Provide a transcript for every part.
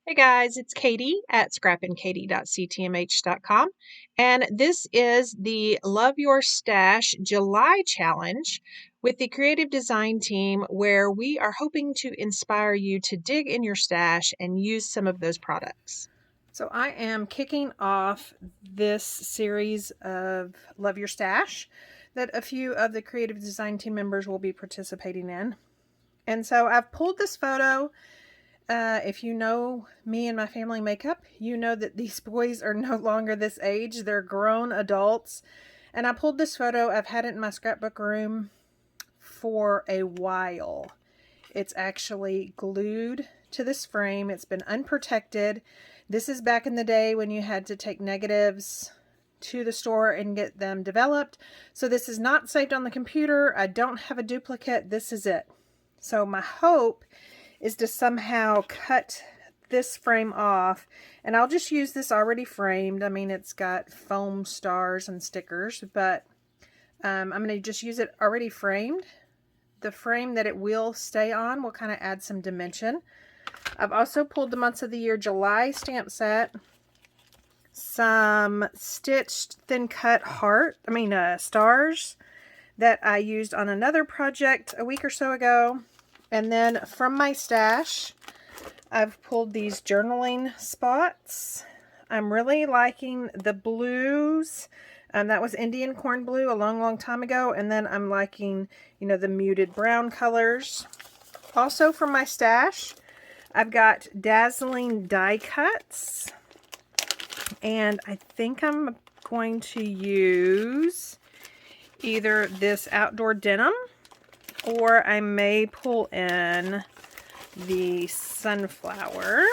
Hey guys, it's Katie at scrapinkaty.ctmh.com, and this is the Love Your Stash July Challenge with the creative design team, where we are hoping to inspire you to dig in your stash and use some of those products. So I am kicking off this series of Love Your Stash that a few of the creative design team members will be participating in. And so I've pulled this photo. If you know me and my family makeup, you know that these boys are no longer this age. They're grown adults. And I pulled this photo. I've had it in my scrapbook room for a while. It's actually glued to this frame. It's been unprotected. This is back in the day when you had to take negatives to the store and get them developed. So this is not saved on the computer. I don't have a duplicate. This is it. So my hope is to somehow cut this frame off, and I'll just use this already framed. I mean, it's got foam stars and stickers, but I'm going to just use it already framed. The frame that it will stay on will kind of add some dimension. I've also pulled the months of the year July stamp set, some stitched thin cut stars that I used on another project a week or so ago. And then from my stash, I've pulled these journaling spots. I'm really liking the blues. That was Indian corn blue a long time ago. And then I'm liking, the muted brown colors. Also from my stash, I've got dazzling die cuts. And I think I'm going to use either this outdoor denim, or I may pull in the sunflower.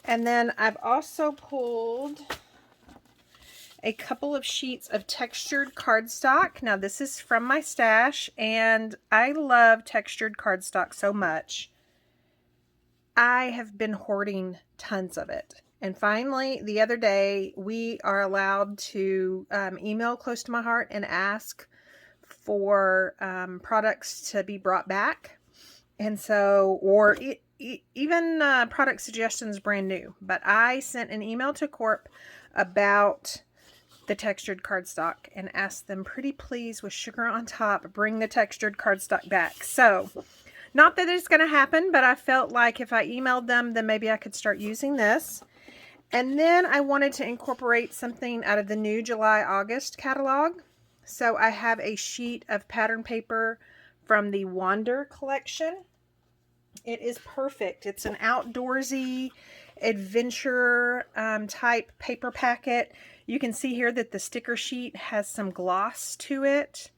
And then I've also pulled a couple of sheets of textured cardstock. Now this is from my stash, and I love textured cardstock so much. I have been hoarding tons of it. And finally, the other day, we are allowed to email close to my heart and ask for products to be brought back. And so, or even product suggestions brand new. But I sent an email to Corp about the textured cardstock and asked them, pretty please, with sugar on top, bring the textured cardstock back. So, not that it's going to happen, but I felt like if I emailed them, then maybe I could start using this. And then I wanted to incorporate something out of the new July-August catalog. So I have a sheet of pattern paper from the Wander collection. It is perfect. It's an outdoorsy adventure type paper packet. You can see here that the sticker sheet has some gloss to it.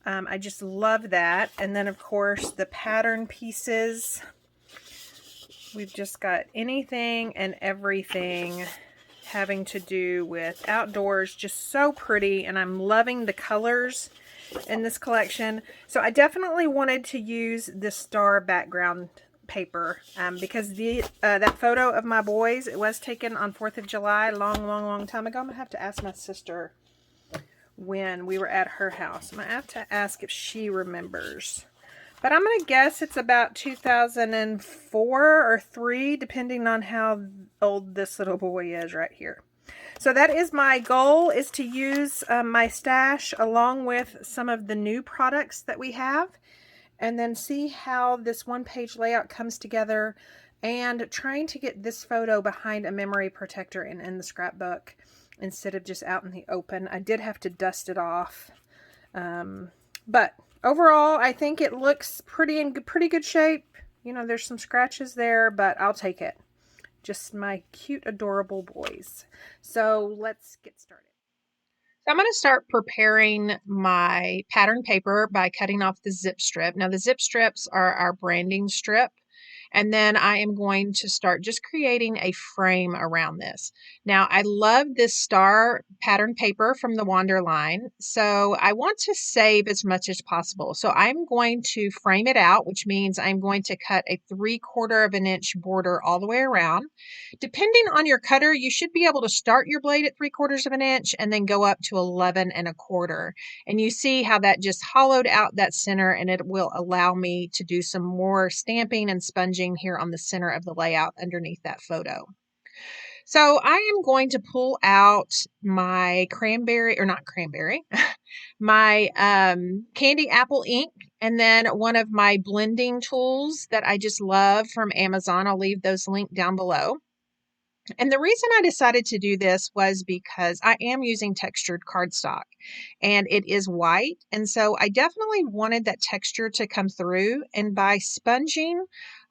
I just love that. And then, of course, the pattern pieces. We've just got anything and everything having to do with outdoors. Just so pretty, and I'm loving the colors in this collection. So I definitely wanted to use the star background paper because that photo of my boys, it was taken on 4th of July, long time ago. I'm going to have to ask my sister when we were at her house. I'm going to have to ask if she remembers. But I'm going to guess it's about 2004 or 3, depending on how old this little boy is right here. So that is my goal, is to use my stash along with some of the new products that we have, and then see how this one-page layout comes together, and trying to get this photo behind a memory protector and in the scrapbook instead of just out in the open. I did have to dust it off, but overall, I think it looks in pretty good shape. There's some scratches there, but I'll take it. Just my cute, adorable boys. So let's get started. So I'm going to start preparing my pattern paper by cutting off the zip strip. Now the zip strips are our branding strip. And then I am going to start just creating a frame around this. Now, I love this star pattern paper from the Wander line, so I want to save as much as possible. So I'm going to frame it out, which means I'm going to cut a 3/4 of an inch border all the way around. Depending on your cutter, you should be able to start your blade at 3/4 of an inch and then go up to 11 1/4. And you see how that just hollowed out that center, and it will allow me to do some more stamping and sponging sponging here on the center of the layout underneath that photo. So I am going to pull out my my candy apple ink, and then one of my blending tools that I just love from Amazon. I'll leave those linked down below. And the reason I decided to do this was because I am using textured cardstock and it is white. And so I definitely wanted that texture to come through. And by sponging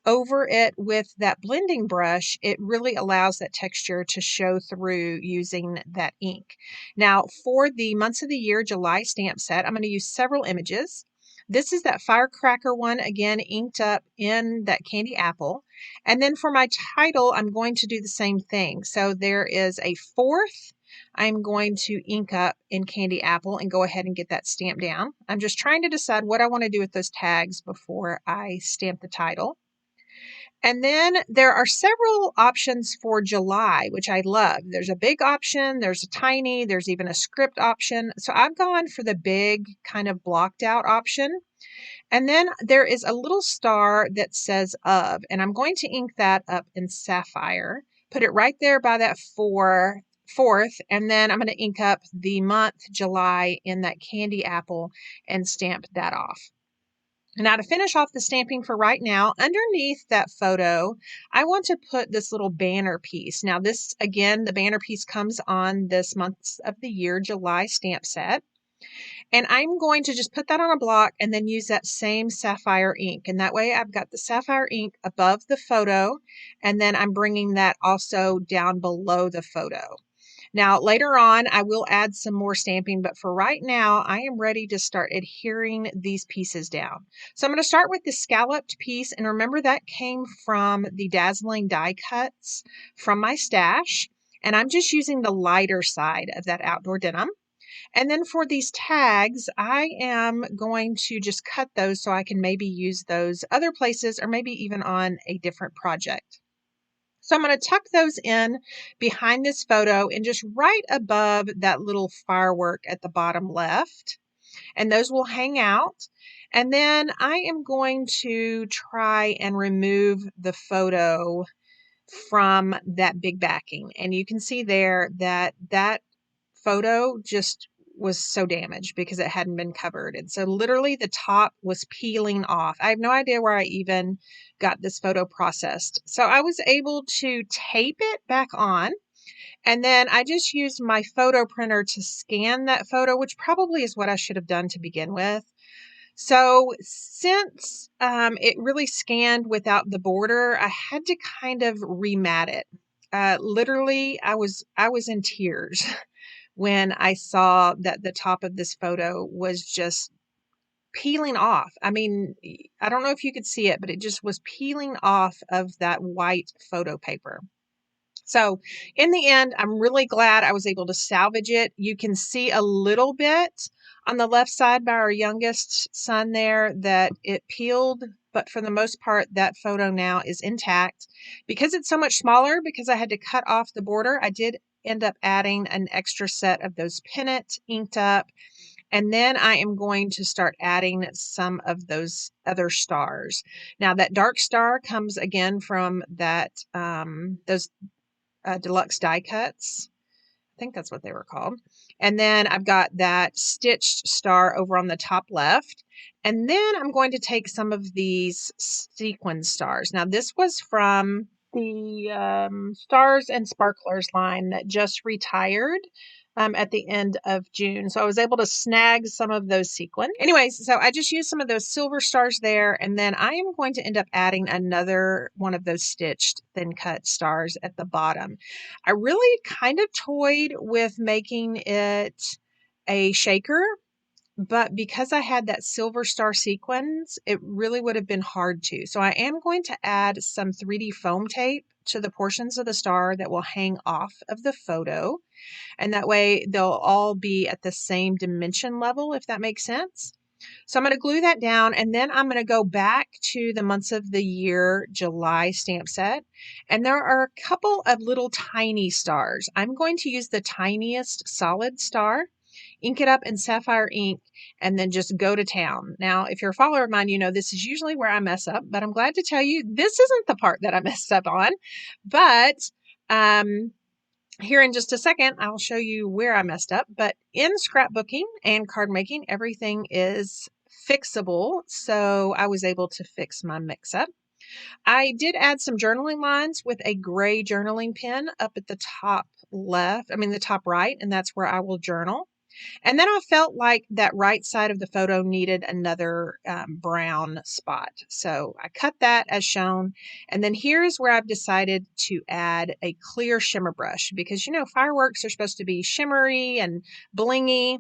over it with that blending brush, it really allows that texture to show through using that ink. Now, for the months of the year July stamp set, I'm going to use several images. This is that firecracker one, again, inked up in that candy apple. And then for my title, I'm going to do the same thing. So there is a fourth I'm going to ink up in candy apple and go ahead and get that stamped down. I'm just trying to decide what I want to do with those tags before I stamp the title. And then there are several options for July, which I love. There's a big option, there's a tiny, there's even a script option. So I've gone for the big kind of blocked out option. And then there is a little star that says of, and I'm going to ink that up in sapphire, put it right there by that fourth, and then I'm going to ink up the month July in that candy apple and stamp that off. Now, to finish off the stamping for right now, underneath that photo, I want to put this little banner piece. Now, this, again, the banner piece comes on this month of the year, July stamp set. And I'm going to just put that on a block and then use that same sapphire ink. And that way I've got the sapphire ink above the photo, and then I'm bringing that also down below the photo. Now, later on, I will add some more stamping, but for right now, I am ready to start adhering these pieces down. So I'm going to start with the scalloped piece, and remember that came from the Dazzling Die Cuts from my stash, and I'm just using the lighter side of that outdoor denim. And then for these tags, I am going to just cut those so I can maybe use those other places or maybe even on a different project. So I'm going to tuck those in behind this photo and just right above that little firework at the bottom left. And those will hang out. And then I am going to try and remove the photo from that big backing. And you can see there that that photo just was so damaged because it hadn't been covered. And so literally the top was peeling off. I have no idea where I even got this photo processed. So I was able to tape it back on. And then I just used my photo printer to scan that photo, which probably is what I should have done to begin with. So since it really scanned without the border, I had to kind of remat it. Literally, I was in tears when I saw that the top of this photo was just peeling off. I mean, I don't know if you could see it, but it just was peeling off of that white photo paper. So in the end, I'm really glad I was able to salvage it. You can see a little bit on the left side by our youngest son there that it peeled, but for the most part, that photo now is intact. Because it's so much smaller, because I had to cut off the border, I did end up adding an extra set of those pennant inked up. And then I am going to start adding some of those other stars. Now that dark star comes again from that those deluxe die cuts. I think that's what they were called. And then I've got that stitched star over on the top left. And then I'm going to take some of these sequin stars. Now this was from the Stars and Sparklers line that just retired at the end of June. So I was able to snag some of those sequins. Anyways, so I just used some of those silver stars there. And then I am going to end up adding another one of those stitched thin cut stars at the bottom. I really kind of toyed with making it a shaker, but because I had that silver star sequins, it really would have been hard to. So I am going to add some 3D foam tape to the portions of the star that will hang off of the photo. And that way they'll all be at the same dimension level, if that makes sense. So I'm going to glue that down, and then I'm going to go back to the months of the year July stamp set. And there are a couple of little tiny stars. I'm going to use the tiniest solid star ink it up in sapphire ink, and then just go to town. Now, if you're a follower of mine, you know this is usually where I mess up, but I'm glad to tell you this isn't the part that I messed up on. But here in just a second, I'll show you where I messed up. But in scrapbooking and card making, everything is fixable. So I was able to fix my mix up. I did add some journaling lines with a gray journaling pen up at the top left, the top right, and that's where I will journal. And then I felt like that right side of the photo needed another brown spot. So I cut that as shown. And then here's where I've decided to add a clear shimmer brush because, you know, fireworks are supposed to be shimmery and blingy.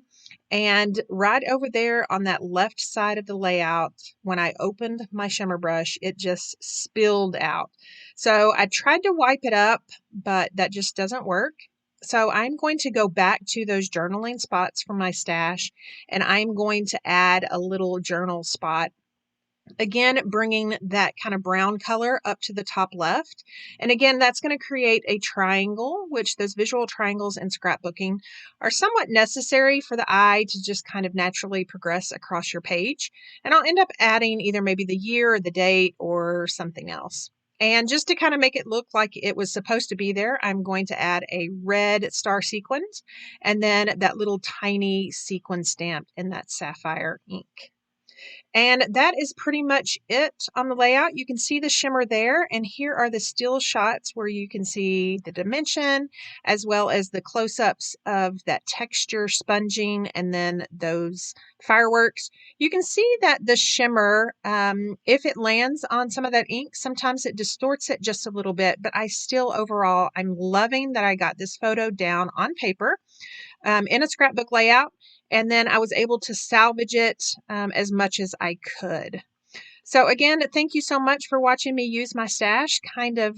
And right over there on that left side of the layout, when I opened my shimmer brush, it just spilled out. So I tried to wipe it up, but that just doesn't work. So I'm going to go back to those journaling spots from my stash, and I'm going to add a little journal spot. Again, bringing that kind of brown color up to the top left. And again, that's going to create a triangle, which those visual triangles in scrapbooking are somewhat necessary for the eye to just kind of naturally progress across your page. And I'll end up adding either maybe the year or the date or something else. And just to kind of make it look like it was supposed to be there, I'm going to add a red star sequins and then that little tiny sequin stamp in that sapphire ink. And that is pretty much it on the layout. You can see the shimmer there, and here are the still shots where you can see the dimension as well as the close-ups of that texture sponging and then those fireworks. You can see that the shimmer, if it lands on some of that ink, sometimes it distorts it just a little bit, but I still overall, I'm loving that I got this photo down on paper in a scrapbook layout. And then I was able to salvage it as much as I could. So again, thank you so much for watching me use my stash, kind of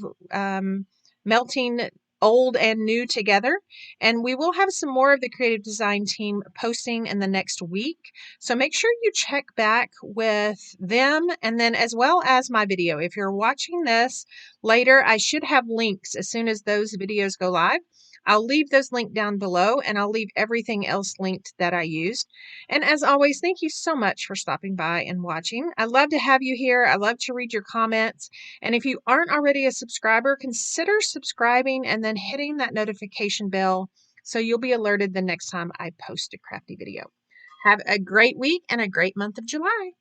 melting old and new together. And we will have some more of the creative design team posting in the next week. So make sure you check back with them and then as well as my video. If you're watching this later, I should have links as soon as those videos go live. I'll leave those linked down below and I'll leave everything else linked that I used. And as always, thank you so much for stopping by and watching. I love to have you here. I love to read your comments. And if you aren't already a subscriber, consider subscribing and then hitting that notification bell so you'll be alerted the next time I post a crafty video. Have a great week and a great month of July.